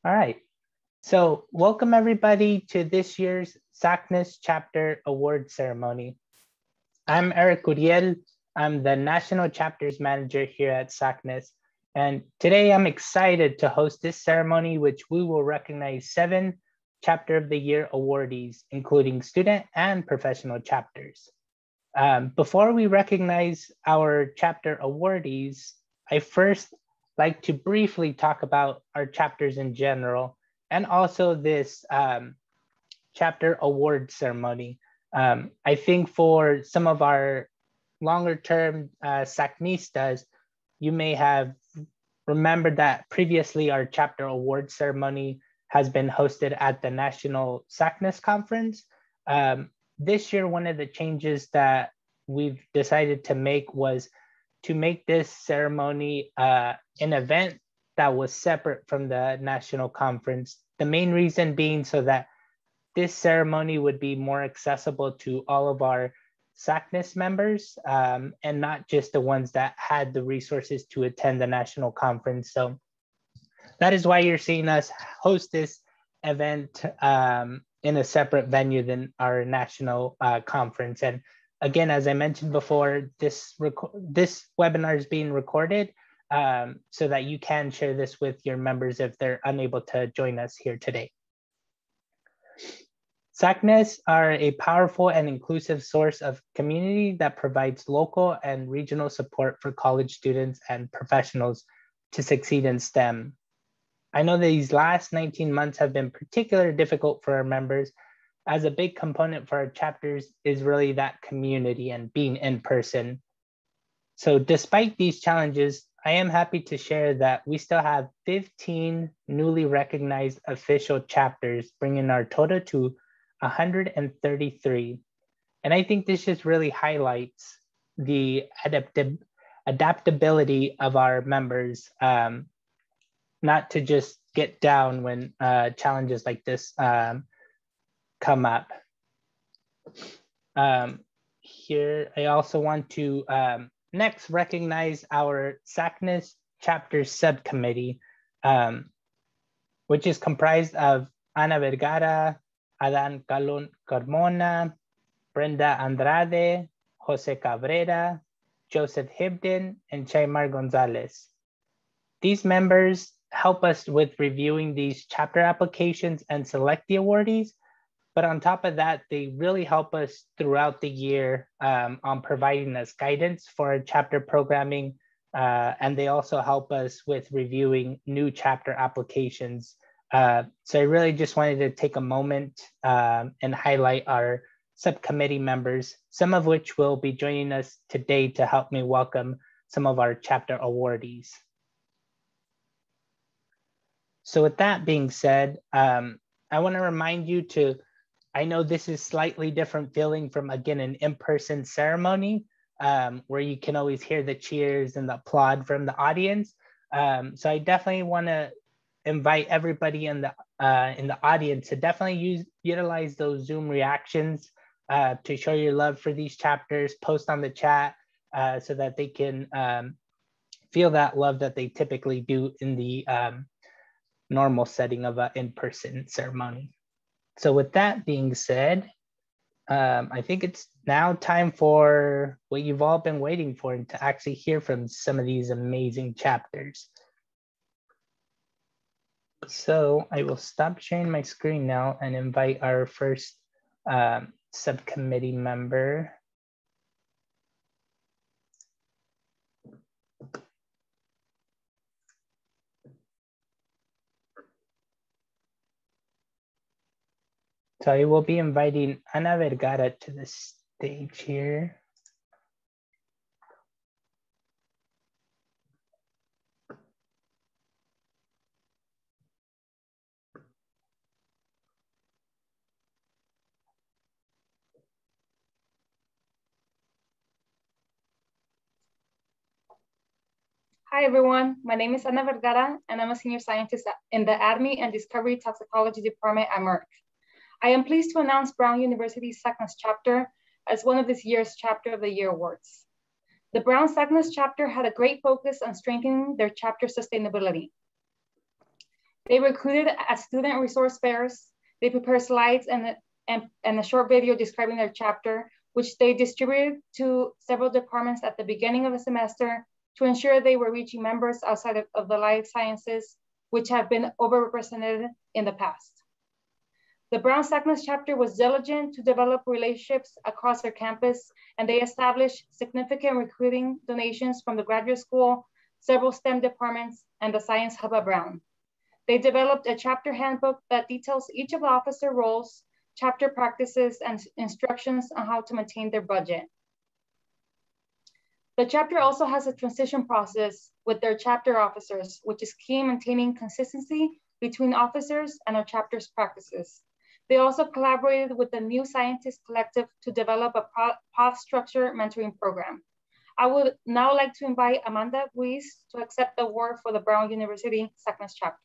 All right. So welcome everybody to this year's Sacnas Chapter Award Ceremony. I'm Eric Uriel. I'm the National Chapters Manager here at Sacnas. And today I'm excited to host this ceremony, which we will recognize 7 Chapter of the Year awardees, including student and professional chapters. Before we recognize our chapter awardees, I first like to briefly talk about our chapters in general and also this chapter award ceremony. I think for some of our longer term Sacnistas, you may have remembered that previously our chapter award ceremony has been hosted at the National Sacnas Conference. This year, one of the changes that we've decided to make was to make this ceremony an event that was separate from the national conference. The main reason being so that this ceremony would be more accessible to all of our Sacnas members and not just the ones that had the resources to attend the national conference. So that is why you're seeing us host this event in a separate venue than our national conference. And again, as I mentioned before, this webinar is being recorded so that you can share this with your members if they're unable to join us here today. Sacnas are a powerful and inclusive source of community that provides local and regional support for college students and professionals to succeed in STEM. I know these last 19 months have been particularly difficult for our members, as a big component for our chapters is really that community and being in person. So despite these challenges, I am happy to share that we still have 15 newly recognized official chapters, bringing our total to 133. And I think this just really highlights the adaptability of our members, not to just get down when challenges like this come up. Here, I also want to next recognize our Sacnas chapter subcommittee, which is comprised of Ana Vergara, Adan Carmona, Brenda Andrade, Jose Cabrera, Joseph Hibden, and Chaymar Gonzalez. These members help us with reviewing these chapter applications and select the awardees. But on top of that, they really help us throughout the year on providing us guidance for our chapter programming. And they also help us with reviewing new chapter applications. So I really just wanted to take a moment and highlight our subcommittee members, some of which will be joining us today to help me welcome some of our chapter awardees. So with that being said, I want to remind you to, I know this is slightly different feeling from, again, an in-person ceremony where you can always hear the cheers and the applaud from the audience. So I definitely want to invite everybody in the audience to definitely utilize those Zoom reactions to show your love for these chapters, post on the chat so that they can feel that love that they typically do in the normal setting of an in-person ceremony. So with that being said, I think it's now time for what you've all been waiting for, and to actually hear from some of these amazing chapters. So I will stop sharing my screen now and invite our first subcommittee member. So I will be inviting Ana Vergara to the stage here. Hi, everyone. My name is Ana Vergara, and I'm a senior scientist in the ADME and Discovery Toxicology Department at Merck. I am pleased to announce Brown University's Sacnas chapter as one of this year's Chapter of the Year awards. The Brown Sacnas chapter had a great focus on strengthening their chapter sustainability. They recruited at student resource fairs. They prepared slides and a short video describing their chapter, which they distributed to several departments at the beginning of the semester to ensure they were reaching members outside of the life sciences, which have been overrepresented in the past. The Brown Sacnas chapter was diligent to develop relationships across their campus, and they established significant recruiting donations from the graduate school, several STEM departments, and the Science Hub at Brown. They developed a chapter handbook that details each of the officer roles, chapter practices, and instructions on how to maintain their budget. The chapter also has a transition process with their chapter officers, which is key in maintaining consistency between officers and our chapter's practices. They also collaborated with the New Scientist Collective to develop a path structure mentoring program. I would now like to invite Amanda Ruiz to accept the award for the Brown University Sacnas chapter.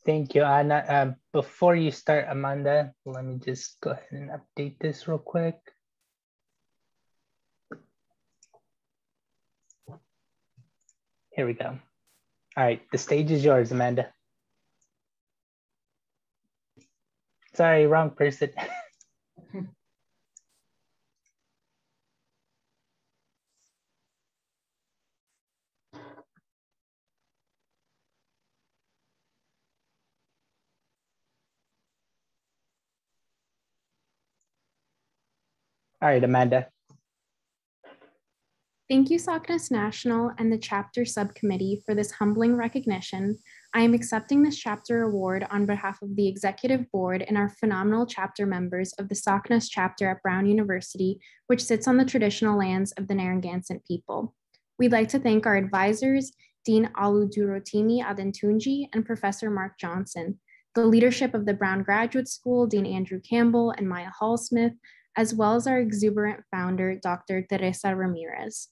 Thank you, Anna. Before you start, Amanda, let me just go ahead and update this real quick. Here we go. All right, the stage is yours, Amanda. Sorry, wrong person. All right, Amanda. Thank you, Sacnas National and the chapter subcommittee for this humbling recognition. I am accepting this chapter award on behalf of the executive board and our phenomenal chapter members of the Sacnas chapter at Brown University, which sits on the traditional lands of the Narragansett people. We'd like to thank our advisors, Dean Aludurotimi Adentunji and Professor Mark Johnson, the leadership of the Brown Graduate School, Dean Andrew Campbell and Maya Hall-Smith, as well as our exuberant founder, Dr. Teresa Ramirez.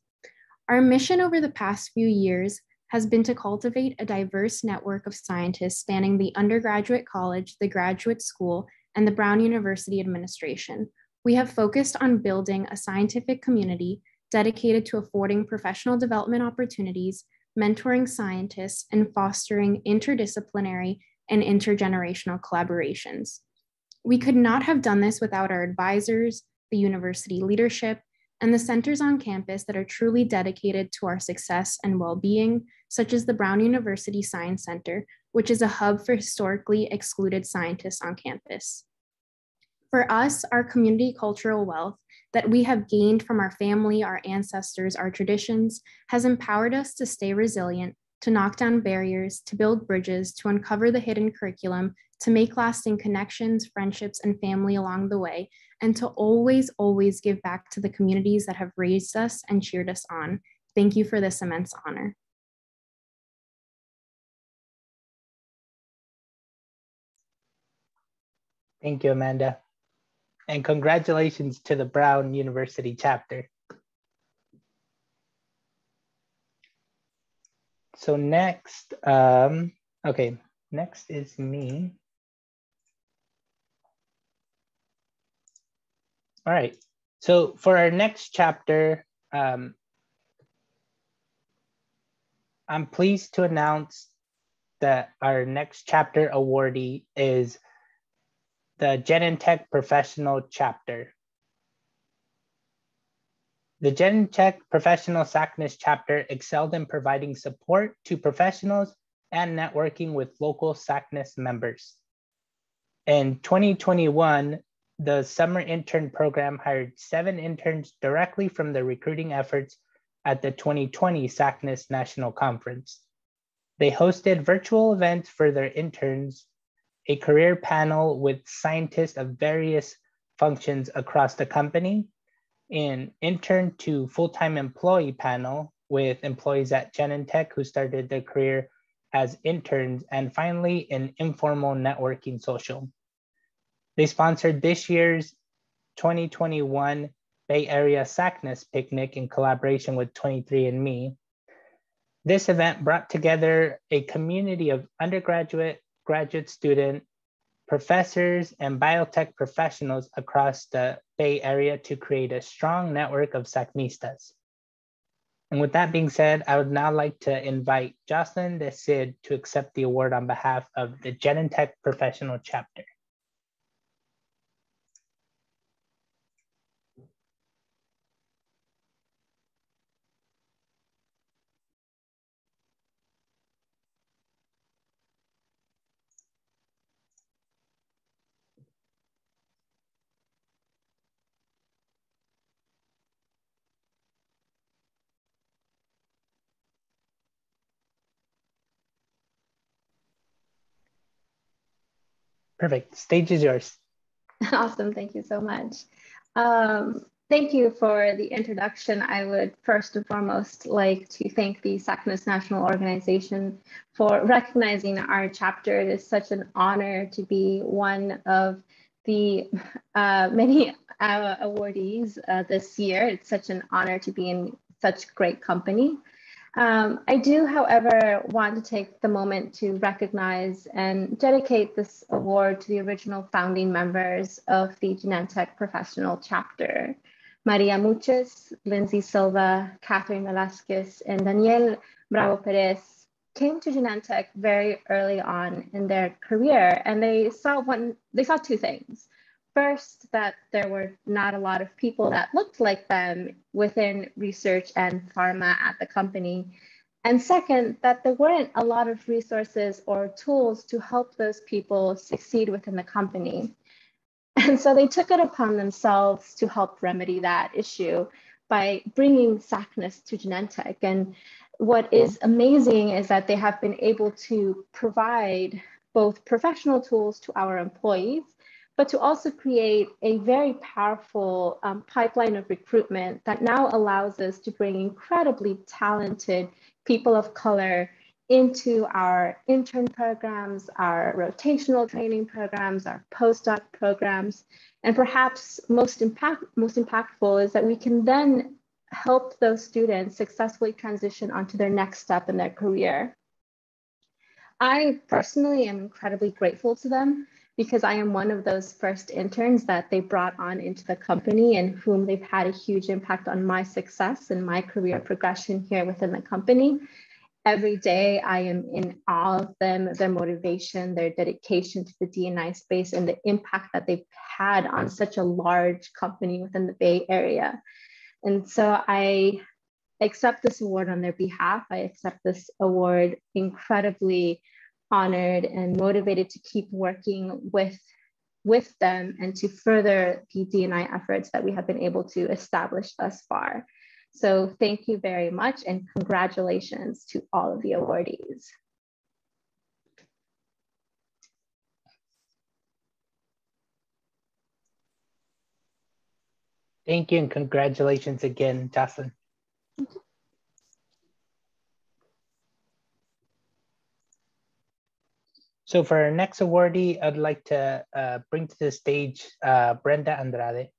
Our mission over the past few years has been to cultivate a diverse network of scientists spanning the undergraduate college, the graduate school, and the Brown University administration. We have focused on building a scientific community dedicated to affording professional development opportunities, mentoring scientists, and fostering interdisciplinary and intergenerational collaborations. We could not have done this without our advisors, the university leadership, and the centers on campus that are truly dedicated to our success and well-being, such as the Brown University Science Center, which is a hub for historically excluded scientists on campus. For us, our community cultural wealth that we have gained from our family, our ancestors, our traditions, has empowered us to stay resilient, to knock down barriers, to build bridges, to uncover the hidden curriculum, to make lasting connections, friendships, and family along the way, and to always, always give back to the communities that have raised us and cheered us on. Thank you for this immense honor. Thank you, Amanda. And congratulations to the Brown University chapter. So next, next is me. All right, so for our next chapter, I'm pleased to announce that our next chapter awardee is the Genentech Professional Chapter. The Genentech Professional Sacnas chapter excelled in providing support to professionals and networking with local Sacnas members. In 2021, the summer intern program hired 7 interns directly from the recruiting efforts at the 2020 Sacnas National Conference. They hosted virtual events for their interns, a career panel with scientists of various functions across the company, an intern to full-time employee panel with employees at Genentech who started their career as interns, and finally an informal networking social. They sponsored this year's 2021 Bay Area Sacnas picnic in collaboration with 23andMe. This event brought together a community of undergraduate, graduate student, professors, and biotech professionals across the Bay Area to create a strong network of Sacnistas. And with that being said, I would now like to invite Jocelyn the Cid to accept the award on behalf of the Genentech Professional Chapter. Perfect, stage is yours. Awesome, thank you so much. Thank you for the introduction. I would first and foremost like to thank the Sacnas National Organization for recognizing our chapter. It is such an honor to be one of the many awardees this year. It's such an honor to be in such great company. I do, however, want to take the moment to recognize and dedicate this award to the original founding members of the Genentech Professional Chapter. Maria Muchas, Lindsay Silva, Catherine Velasquez, and Daniel Bravo Perez came to Genentech very early on in their career, and they saw two things. First, that there were not a lot of people that looked like them within research and pharma at the company. And second, that there weren't a lot of resources or tools to help those people succeed within the company. And so they took it upon themselves to help remedy that issue by bringing Sacnas to Genentech. And what is amazing is that they have been able to provide both professional tools to our employees, but to also create a very powerful pipeline of recruitment that now allows us to bring incredibly talented people of color into our intern programs, our rotational training programs, our postdoc programs. And perhaps most impactful is that we can then help those students successfully transition onto their next step in their career. I personally am incredibly grateful to them because I am one of those first interns that they brought on into the company and whom they've had a huge impact on my success and my career progression here within the company. Every day I am in awe of them, their motivation, their dedication to the D&I space, and the impact that they've had on such a large company within the Bay Area. And so I accept this award on their behalf. I accept this award incredibly honored and motivated to keep working with them and to further the D&I efforts that we have been able to establish thus far. So thank you very much and congratulations to all of the awardees. Thank you and congratulations again, Jocelyn. So for our next awardee, I'd like to bring to the stage Brenda Andrade.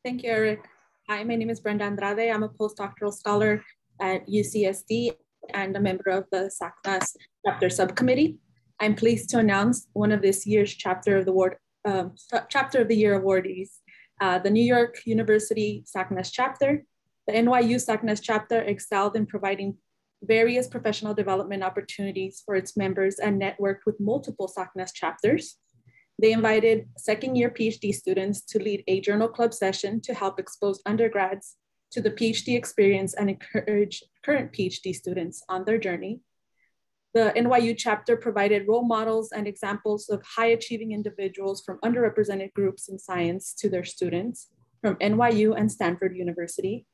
Thank you, Eric. Hi, my name is Brenda Andrade. I'm a postdoctoral scholar at UCSD and a member of the Sacnas Chapter Subcommittee. I'm pleased to announce one of this year's Chapter of the Year awardees, the New York University Sacnas Chapter. The NYU Sacnas Chapter excelled in providing various professional development opportunities for its members and networked with multiple Sacnas chapters. They invited second-year PhD students to lead a journal club session to help expose undergrads to the PhD experience and encourage current PhD students on their journey. The NYU chapter provided role models and examples of high-achieving individuals from underrepresented groups in science to their students from NYU and Stanford University.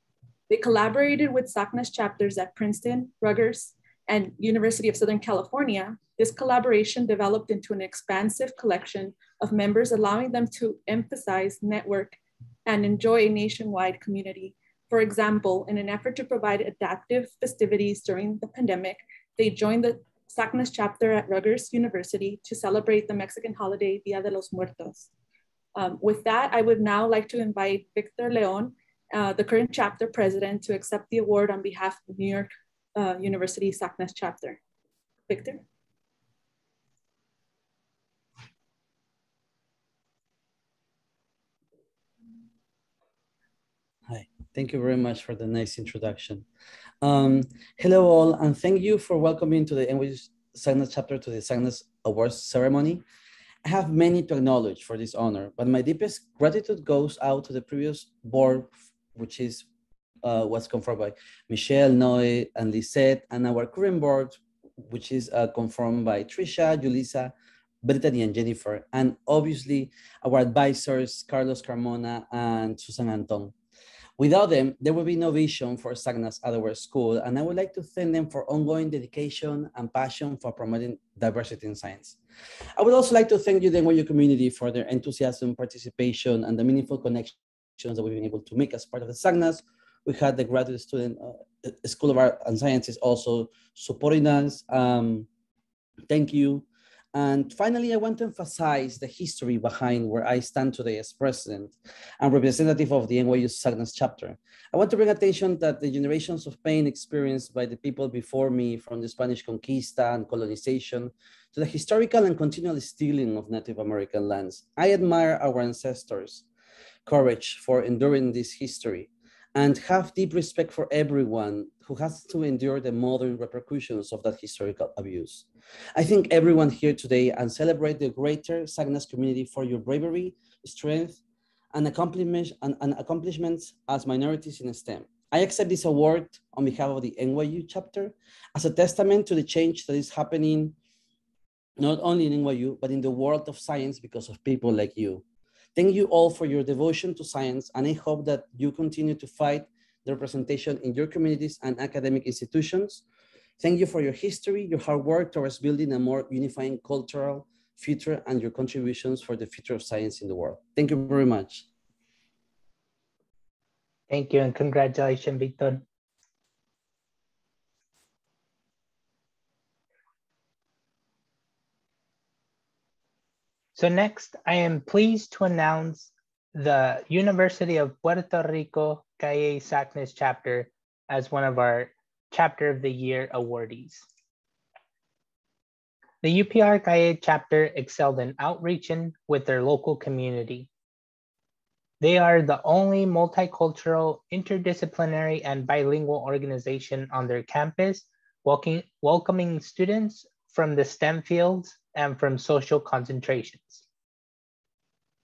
They collaborated with Sacnas chapters at Princeton, Rutgers, and University of Southern California. This collaboration developed into an expansive collection of members, allowing them to emphasize, network, and enjoy a nationwide community. For example, in an effort to provide adaptive festivities during the pandemic, they joined the Sacnas chapter at Rutgers University to celebrate the Mexican holiday Dia de los Muertos. With that, I would now like to invite Victor Leon, the current chapter president, to accept the award on behalf of New York University Sacnas chapter. Victor. Thank you very much for the nice introduction. Hello all, and thank you for welcoming to the NYU Sacnas chapter to the Sacnas Awards ceremony. I have many to acknowledge for this honor, but my deepest gratitude goes out to the previous board, which is was confirmed by Michelle, Noe, and Lisette, and our current board, which is confirmed by Trisha, Julissa, Brittany, and Jennifer, and obviously our advisors, Carlos Carmona and Susan Anton. Without them, there will be no vision for Sacnas at our school, and I would like to thank them for ongoing dedication and passion for promoting diversity in science. I would also like to thank you, the NYU community, for their enthusiasm, participation, and the meaningful connections that we've been able to make as part of the Sacnas. We had the graduate student School of Art and Sciences also supporting us. Thank you. And finally, I want to emphasize the history behind where I stand today as president and representative of the NYU Sacnas chapter. I want to bring attention that the generations of pain experienced by the people before me, from the Spanish conquista and colonization to the historical and continual stealing of Native American lands. I admire our ancestors' courage for enduring this history and have deep respect for everyone who has to endure the modern repercussions of that historical abuse. I thank everyone here today and celebrate the greater Sacnas community for your bravery, strength, and accomplishments as minorities in STEM. I accept this award on behalf of the NYU chapter as a testament to the change that is happening not only in NYU, but in the world of science because of people like you. Thank you all for your devotion to science, and I hope that you continue to fight the representation in your communities and academic institutions. Thank you for your history, your hard work towards building a more unifying cultural future, and your contributions for the future of science in the world. Thank you very much. Thank you, and congratulations, Victor. So next, I am pleased to announce the University of Puerto Rico Calle Sacnas chapter as one of our Chapter of the Year awardees. The UPR Calle chapter excelled in outreaching with their local community. They are the only multicultural, interdisciplinary, and bilingual organization on their campus, welcoming students from the STEM fields and from social concentrations.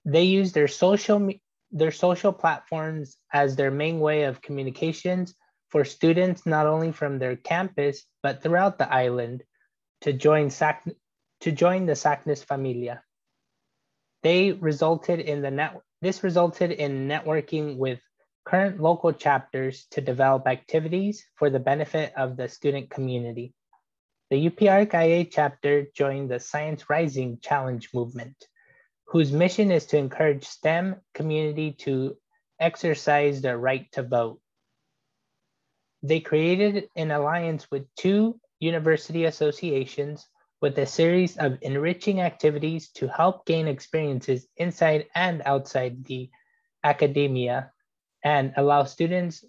They use their social platforms as their main way of communications for students not only from their campus, but throughout the island to join the Sacnas Familia. This resulted in networking with current local chapters to develop activities for the benefit of the student community. The UPR Calle chapter joined the Science Rising Challenge movement, whose mission is to encourage STEM community to exercise their right to vote. They created an alliance with 2 university associations with a series of enriching activities to help gain experiences inside and outside the academia and allow students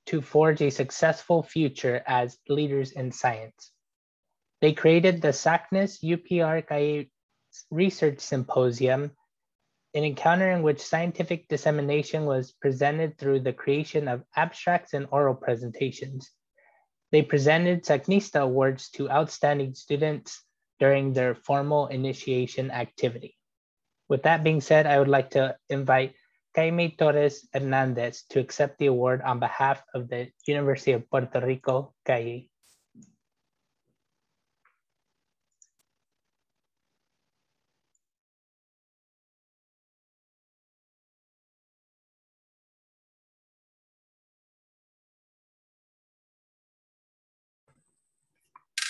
to forge a successful future as leaders in science. They created the Sacnas UPR Calle Research Symposium, an encounter in which scientific dissemination was presented through the creation of abstracts and oral presentations. They presented Sacnista Awards to outstanding students during their formal initiation activity. With that being said, I would like to invite Jaime Torres Hernandez to accept the award on behalf of the University of Puerto Rico, Calle.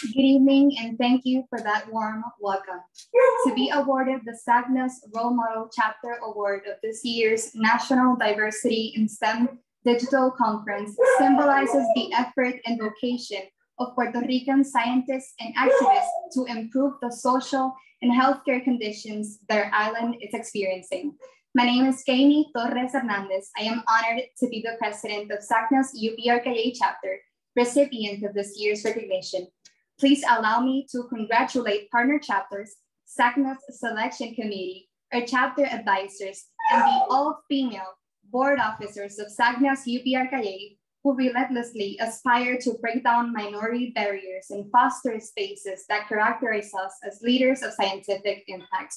Good evening, and thank you for that warm welcome. To be awarded the Sacnas Role Model Chapter Award of this year's National Diversity in STEM Digital Conference symbolizes the effort and vocation of Puerto Rican scientists and activists to improve the social and healthcare conditions their island is experiencing. My name is Jaime Torres Hernandez. I am honored to be the president of Sacnas UPR Calle Chapter, recipient of this year's recognition. Please allow me to congratulate partner chapters, Sacnas Selection Committee, our chapter advisors, and the all-female board officers of Sacnas UPRKA, who relentlessly aspire to break down minority barriers and foster spaces that characterize us as leaders of scientific impact.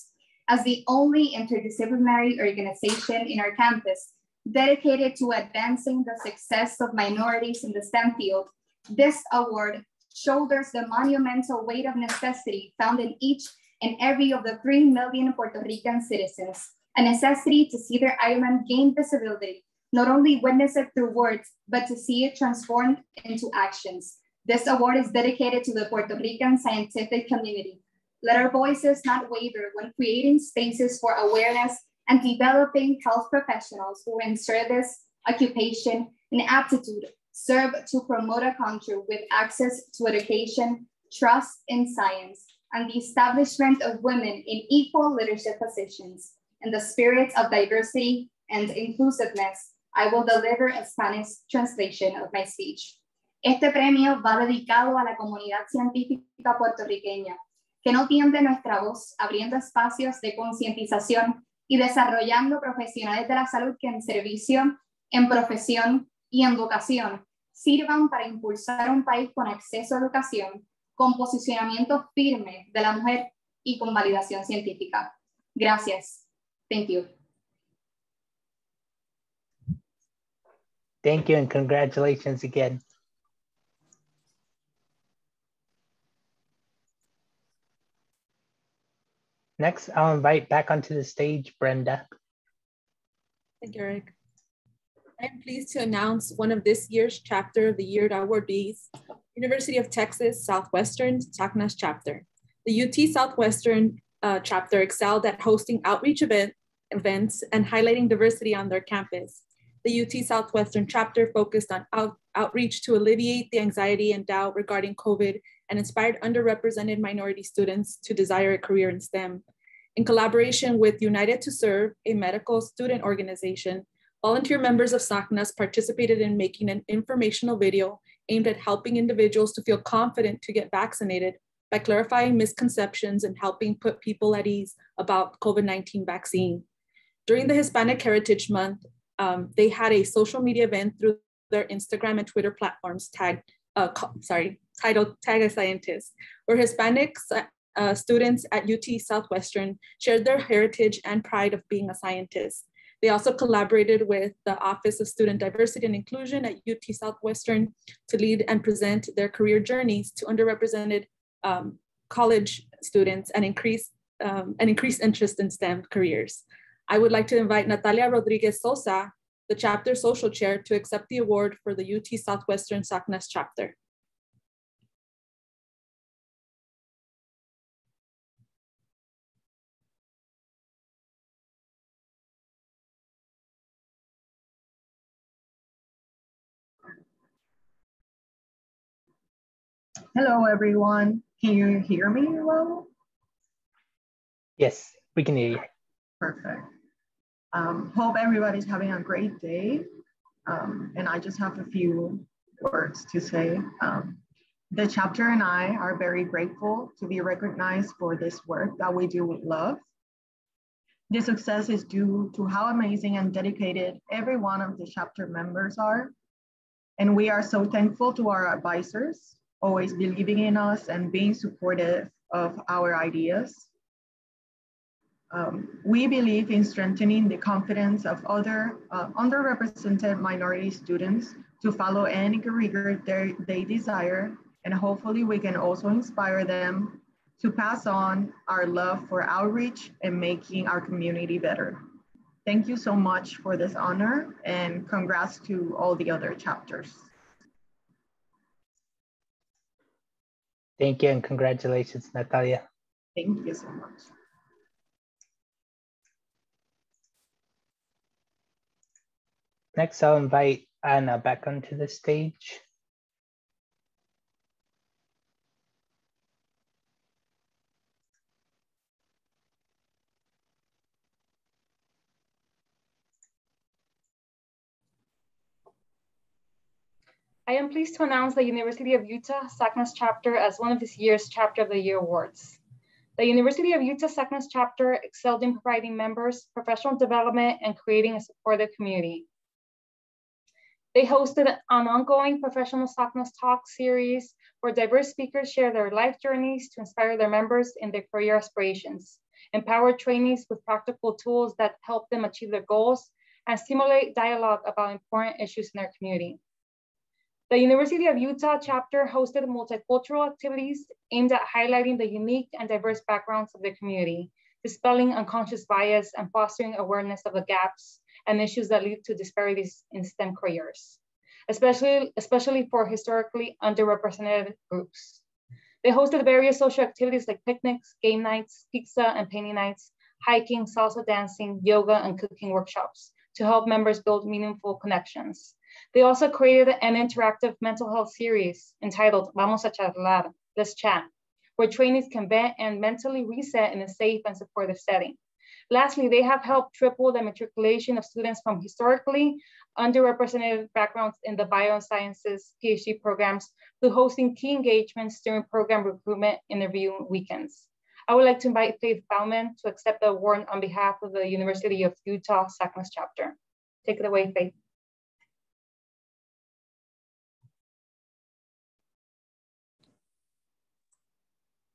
As the only interdisciplinary organization in our campus dedicated to advancing the success of minorities in the STEM field, this award shoulders the monumental weight of necessity found in each and every of the 3 million Puerto Rican citizens, a necessity to see their island gain visibility, not only witness it through words, but to see it transformed into actions. This award is dedicated to the Puerto Rican scientific community. Let our voices not waver when creating spaces for awareness and developing health professionals who in service, occupation, and aptitude serve to promote a country with access to education, trust in science, and the establishment of women in equal leadership positions. In the spirit of diversity and inclusiveness, I will deliver a Spanish translation of my speech. Este premio va dedicado a la comunidad científica puertorriqueña, que no tiende nuestra voz, abriendo espacios de concientización y desarrollando profesionales de la salud que en servicio, en profesión y en vocación sirvan para impulsar un país con acceso a educación, con posicionamiento firme de la mujer y con validación científica. Gracias. Thank you. Thank you and congratulations again. Next, I'll invite back onto the stage, Brenda. Thank you, Eric. I am pleased to announce one of this year's Chapter of the Year awardees, University of Texas Southwestern Sacnas Chapter. The UT Southwestern chapter excelled at hosting outreach events and highlighting diversity on their campus. The UT Southwestern chapter focused on outreach to alleviate the anxiety and doubt regarding COVID and inspired underrepresented minority students to desire a career in STEM. In collaboration with United to Serve, a medical student organization, volunteer members of Sacnas participated in making an informational video aimed at helping individuals to feel confident to get vaccinated by clarifying misconceptions and helping put people at ease about COVID-19 vaccine. During the Hispanic Heritage Month, they had a social media event through their Instagram and Twitter platforms titled Tag a Scientist, where Hispanic students at UT Southwestern shared their heritage and pride of being a scientist. They also collaborated with the Office of Student Diversity and Inclusion at UT Southwestern to lead and present their career journeys to underrepresented college students and increase interest in STEM careers. I would like to invite Natalia Rodriguez Sosa, the chapter social chair, to accept the award for the UT Southwestern Sacnas chapter. Hello, everyone. Can you hear me well? Yes, we can hear you. Perfect. Hope everybody's having a great day. And I just have a few words to say. The chapter and I are very grateful to be recognized for this work that we do with love. This success is due to how amazing and dedicated every one of the chapter members are. And we are so thankful to our advisors, always believing in us and being supportive of our ideas. We believe in strengthening the confidence of other underrepresented minority students to follow any career they desire, and hopefully we can also inspire them to pass on our love for outreach and making our community better. Thank you so much for this honor, and congrats to all the other chapters. Thank you and congratulations, Natalia. Thank you so much. Next, I'll invite Anna back onto the stage. I am pleased to announce the University of Utah Sacnas chapter as one of this year's Chapter of the Year awards. The University of Utah Sacnas chapter excelled in providing members professional development and creating a supportive community. They hosted an ongoing professional Sacnas Talk series where diverse speakers share their life journeys to inspire their members in their career aspirations, empower trainees with practical tools that help them achieve their goals, and stimulate dialogue about important issues in their community. The University of Utah chapter hosted multicultural activities aimed at highlighting the unique and diverse backgrounds of the community, dispelling unconscious bias and fostering awareness of the gaps and issues that lead to disparities in STEM careers, especially for historically underrepresented groups. They hosted various social activities like picnics, game nights, pizza and painting nights, hiking, salsa dancing, yoga, and cooking workshops to help members build meaningful connections. They also created an interactive mental health series entitled Vamos a Charlar, Let's Chat, where trainees can vent and mentally reset in a safe and supportive setting. Lastly, they have helped triple the matriculation of students from historically underrepresented backgrounds in the biosciences PhD programs through hosting key engagements during program recruitment interview weekends. I would like to invite Faith Bauman to accept the award on behalf of the University of Utah Sacnas chapter. Take it away, Faith.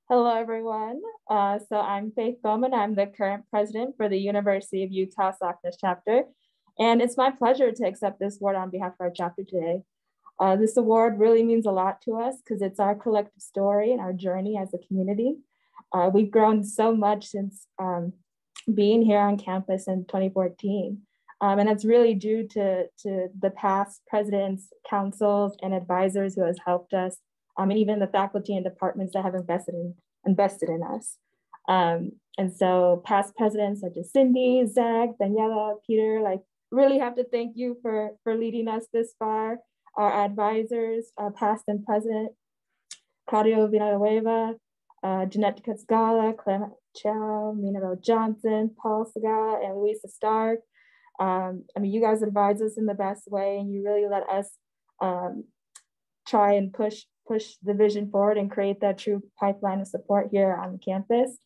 Hello, everyone. So I'm Faith Bowman. I'm the current president for the University of Utah Sacnas chapter. And it's my pleasure to accept this award on behalf of our chapter today. This award really means a lot to us because it's our collective story and our journey as a community. We've grown so much since being here on campus in 2014. And that's really due to the past presidents, councils, and advisors who has helped us, and even the faculty and departments that have invested in us. And so past presidents such as Cindy, Zach, Daniela, Peter, like really have to thank you for leading us this far. Our advisors, past and present, Claudio Villanueva, Genentech Scala, Clement Chow, Minabel Johnson, Paul Segal, and Luisa Stark. I mean, you guys advise us in the best way, and you really let us try and push the vision forward and create that true pipeline of support here on the campus.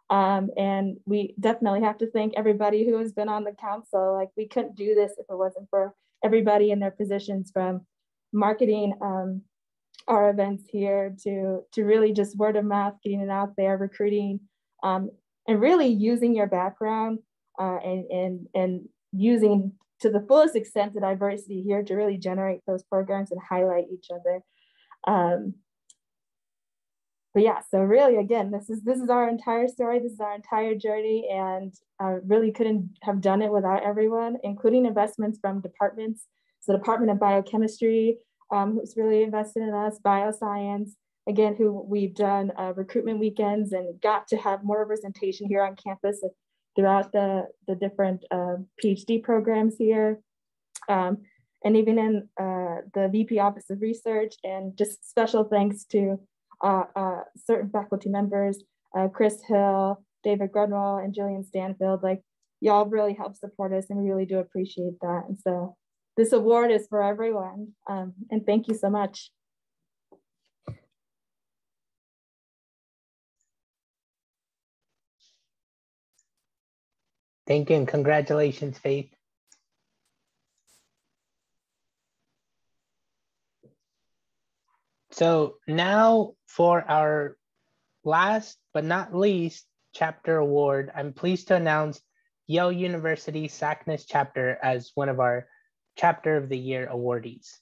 And we definitely have to thank everybody who has been on the council. Like, we couldn't do this if it wasn't for everybody in their positions, from marketing our events here to really just word of mouth, getting it out there, recruiting, and really using your background and using to the fullest extent the diversity here to really generate those programs and highlight each other. But yeah, so really, again, this is our entire story. This is our entire journey, and really couldn't have done it without everyone, including investments from departments. So the Department of Biochemistry, who's really invested in us, Bioscience, again, who we've done recruitment weekends and got to have more representation here on campus throughout the different PhD programs here. And even in the VP Office of Research, and just special thanks to certain faculty members, Chris Hill, David Grunwald, and Jillian Stanfield. Like, y'all really help support us, and we really do appreciate that. And so this award is for everyone, and thank you so much. Thank you, and congratulations, Faith. So now for our last but not least chapter award, I'm pleased to announce Yale University Sacnas chapter as one of our Chapter of the Year awardees.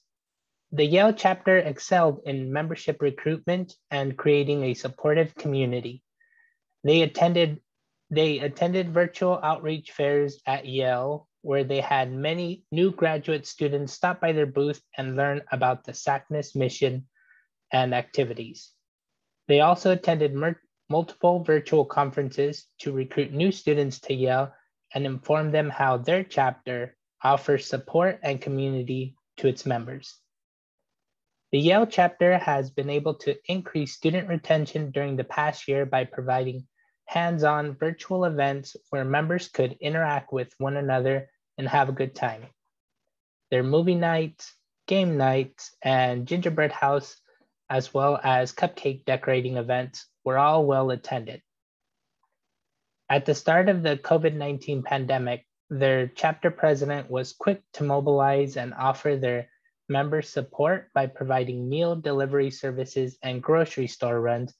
The Yale chapter excelled in membership recruitment and creating a supportive community. They attended virtual outreach fairs at Yale, where they had many new graduate students stop by their booth and learn about the Sacnas mission and activities. They also attended multiple virtual conferences to recruit new students to Yale and inform them how their chapter offers support and community to its members. The Yale chapter has been able to increase student retention during the past year by providing hands-on virtual events where members could interact with one another and have a good time. Their movie nights, game nights, and gingerbread house, as well as cupcake decorating events, were all well attended. At the start of the COVID-19 pandemic, their chapter president was quick to mobilize and offer their members support by providing meal delivery services and grocery store runs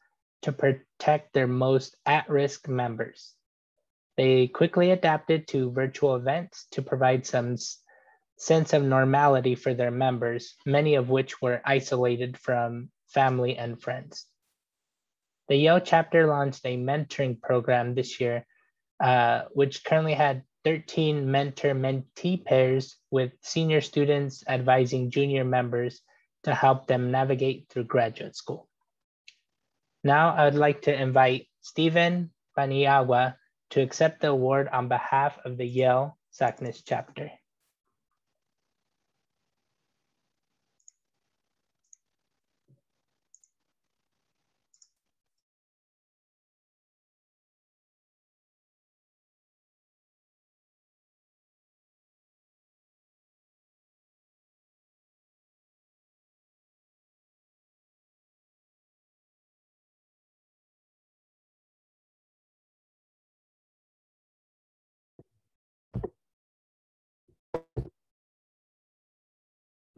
to protect their most at-risk members. They quickly adapted to virtual events to provide some sense of normality for their members, many of which were isolated from family and friends. The Yale chapter launched a mentoring program this year, which currently had 13 mentor-mentee pairs with senior students advising junior members to help them navigate through graduate school. Now I would like to invite Stephen Paniyagwa to accept the award on behalf of the Yale Sacnas chapter.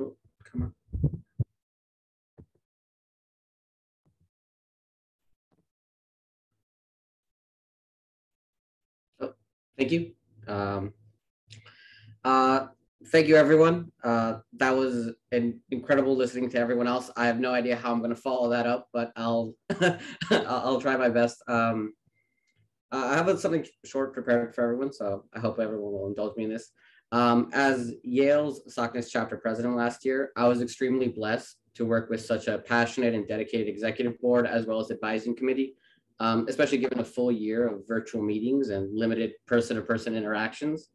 Oh, come on. Oh, thank you. Thank you, everyone. That was incredible listening to everyone else. I have no idea how I'm going to follow that up, but I'll I'll try my best. I have something short prepared for everyone, so I hope everyone will indulge me in this. As Yale's Sacnas chapter president last year, I was extremely blessed to work with such a passionate and dedicated executive board as well as advising committee, especially given a full year of virtual meetings and limited person-to-person interactions.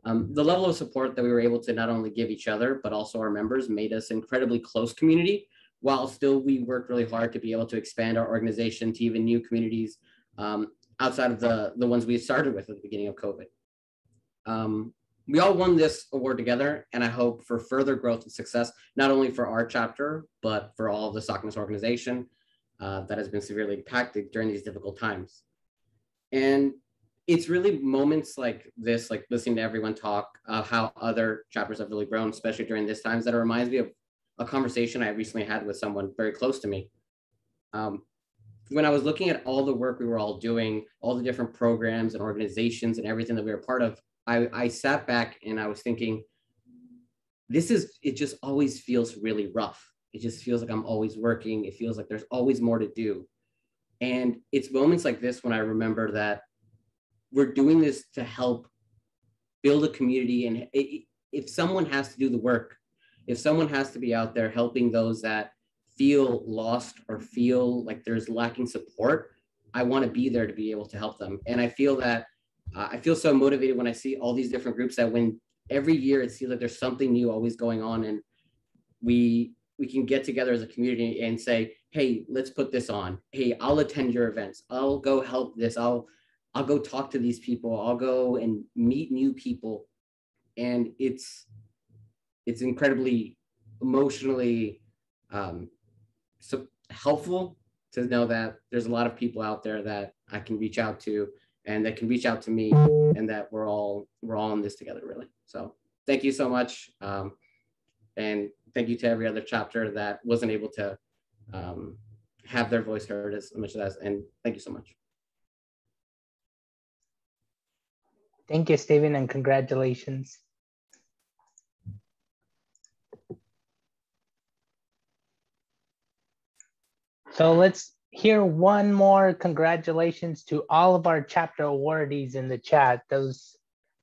The level of support that we were able to not only give each other, but also our members made us an incredibly close community, while still we worked really hard to be able to expand our organization to even new communities outside of the ones we started with at the beginning of COVID. We all won this award together, and I hope for further growth and success, not only for our chapter, but for all of the Sacnas organization that has been severely impacted during these difficult times. And it's really moments like this, like listening to everyone talk of how other chapters have really grown, especially during this times, that it reminds me of a conversation I recently had with someone very close to me. When I was looking at all the work we were all doing, all the different programs and organizations and everything that we were part of, I sat back and I was thinking, it just always feels really rough. It just feels like I'm always working. It feels like there's always more to do. And it's moments like this when I remember that we're doing this to help build a community. And if someone has to do the work, if someone has to be out there helping those that feel lost or feel like there's lacking support, I want to be there to be able to help them. And I feel that I feel so motivated when I see all these different groups that when every year it seems like there's something new always going on, and we can get together as a community and say, hey, let's put this on. Hey, I'll attend your events. I'll go help this. I'll go talk to these people. I'll go and meet new people. And it's incredibly emotionally so helpful to know that there's a lot of people out there that I can reach out to and that can reach out to me, and that we're all in this together, really. So thank you so much. And thank you to every other chapter that wasn't able to have their voice heard as much as, and thank you so much. Thank you, Stephen, and congratulations. So let's hear one more congratulations to all of our chapter awardees in the chat. Those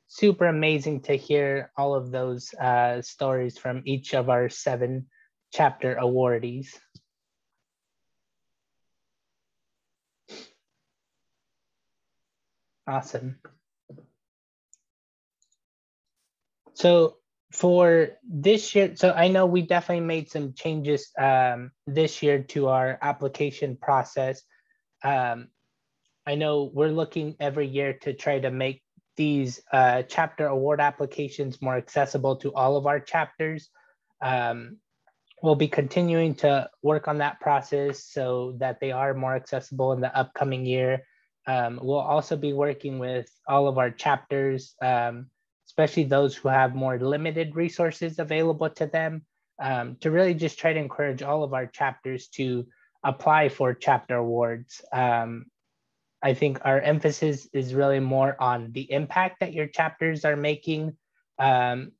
super amazing to hear all of those stories from each of our 7 chapter awardees. Awesome. So for this year, so I know we definitely made some changes this year to our application process. I know we're looking every year to try to make these chapter award applications more accessible to all of our chapters. We'll be continuing to work on that process so that they are more accessible in the upcoming year. We'll also be working with all of our chapters, especially those who have more limited resources available to them, to really just try to encourage all of our chapters to apply for chapter awards. I think our emphasis is really more on the impact that your chapters are making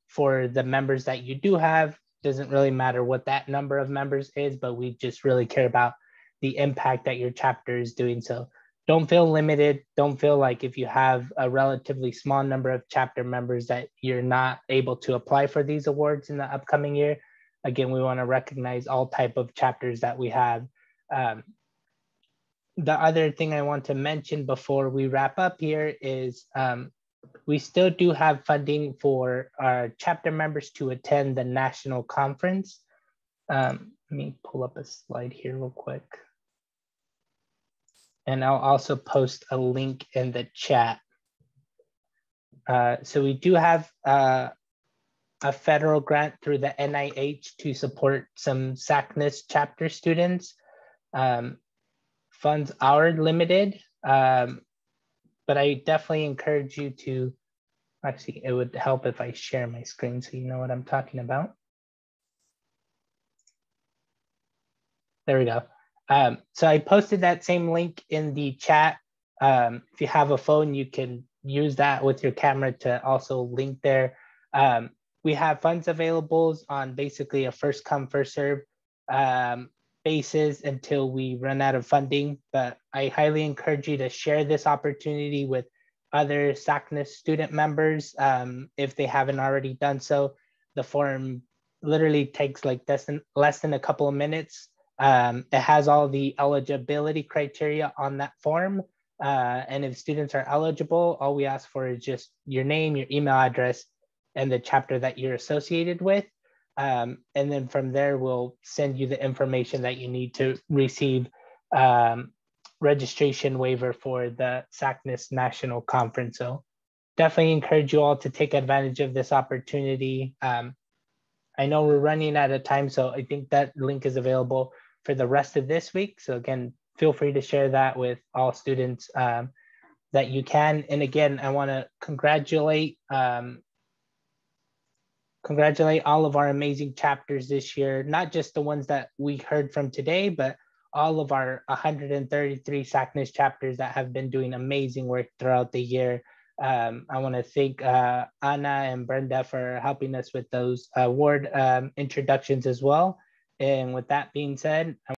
for the members that you do have. Doesn't really matter what that number of members is, but we just really care about the impact that your chapter is doing. So don't feel limited. Don't feel like if you have a relatively small number of chapter members that you're not able to apply for these awards in the upcoming year. Again, we want to recognize all type of chapters that we have. The other thing I want to mention before we wrap up here is we still do have funding for our chapter members to attend the national conference. Let me pull up a slide here real quick. And I'll also post a link in the chat. So we do have a federal grant through the NIH to support some Sacnas chapter students. Funds are limited, but I definitely encourage you to, actually, it would help if I share my screen so you know what I'm talking about. There we go. So I posted that same link in the chat. If you have a phone, you can use that with your camera to also link there. We have funds available on basically a first come, first serve basis until we run out of funding. But I highly encourage you to share this opportunity with other Sacnas student members if they haven't already done so. The form literally takes like less than a couple of minutes. It has all the eligibility criteria on that form. And if students are eligible, all we ask for is just your name, your email address, and the chapter that you're associated with. And then from there, we'll send you the information that you need to receive registration waiver for the Sacnas National Conference. So definitely encourage you all to take advantage of this opportunity. I know we're running out of time, so I think that link is available for the rest of this week. So again, feel free to share that with all students that you can. And again, I want to congratulate all of our amazing chapters this year, not just the ones that we heard from today, but all of our 133 Sacnas chapters that have been doing amazing work throughout the year. I want to thank Anna and Brenda for helping us with those award introductions as well. And with that being said,